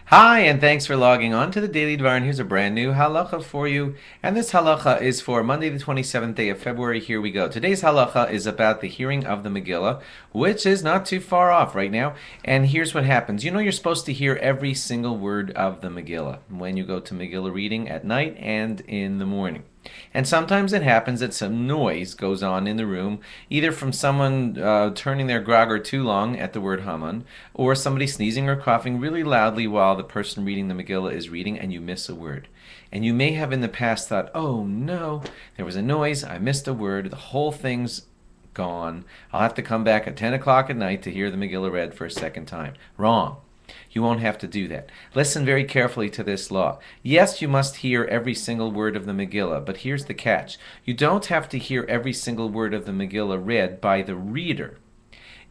Hi, and thanks for logging on to the Daily Dvar. And here's a brand new halacha for you. And this halacha is for Monday, the 27th day of February. Here we go. Today's halacha is about the hearing of the Megillah, which is not too far off right now. And here's what happens. You know, you're supposed to hear every single word of the Megillah when you go to Megillah reading at night and in the morning. And sometimes it happens that some noise goes on in the room, either from someone turning their grogger too long at the word Haman, or somebody sneezing or coughing really loudly while the person reading the Megillah is reading, and you miss a word. And you may have in the past thought, oh no, there was a noise, I missed a word, the whole thing's gone. I'll have to come back at 10 o'clock at night to hear the Megillah read for a second time. Wrong. You won't have to do that. Listen very carefully to this law. Yes, you must hear every single word of the Megillah, but here's the catch. You don't have to hear every single word of the Megillah read by the reader.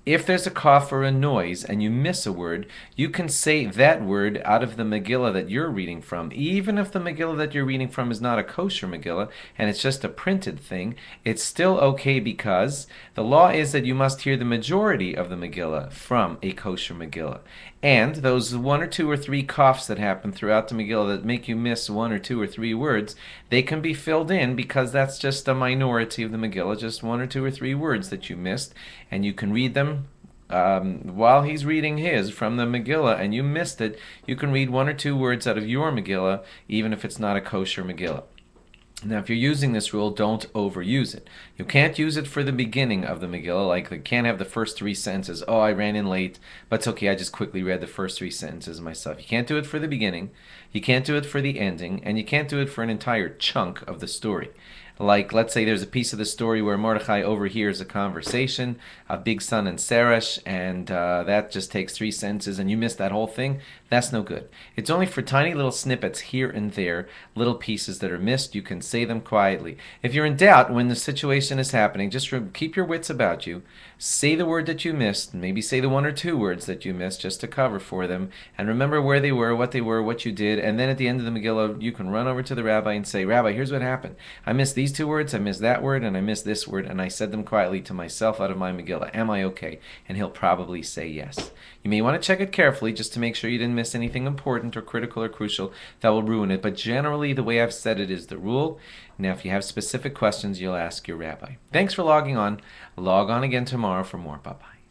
If there's a cough or a noise and you miss a word, you can say that word out of the Megillah that you're reading from. Even if the Megillah that you're reading from is not a kosher Megillah and it's just a printed thing, it's still okay because the law is that you must hear the majority of the Megillah from a kosher Megillah. And those one or two or three coughs that happen throughout the Megillah that make you miss one or two or three words, they can be filled in because that's just a minority of the Megillah, just one or two or three words that you missed, and you can read them while he's reading his from the Megillah and you missed it. You can read one or two words out of your Megillah, even if it's not a kosher Megillah. Now, if you're using this rule, don't overuse it. You can't use it for the beginning of the Megillah, like you can't have the first three sentences. Oh, I ran in late, but it's okay, I just quickly read the first three sentences myself. You can't do it for the beginning, you can't do it for the ending, and you can't do it for an entire chunk of the story. Like, let's say there's a piece of the story where Mordechai overhears a conversation of Big Son and Seresh, and that just takes three sentences, and you miss that whole thing. That's no good. It's only for tiny little snippets here and there, little pieces that are missed. You can say them quietly. If you're in doubt when the situation is happening, just keep your wits about you. Say the word that you missed, maybe say the one or two words that you missed just to cover for them, and remember where they were, what you did, and then at the end of the Megillah, you can run over to the rabbi and say, Rabbi, here's what happened. I missed these two words, I missed that word, and I missed this word, and I said them quietly to myself out of my Megillah. Am I okay? And he'll probably say yes. You may want to check it carefully just to make sure you didn't miss anything important or critical or crucial that will ruin it, but generally the way I've said it is the rule. Now, if you have specific questions, you'll ask your rabbi. Thanks for logging on. Log on again tomorrow for more. Bye-bye.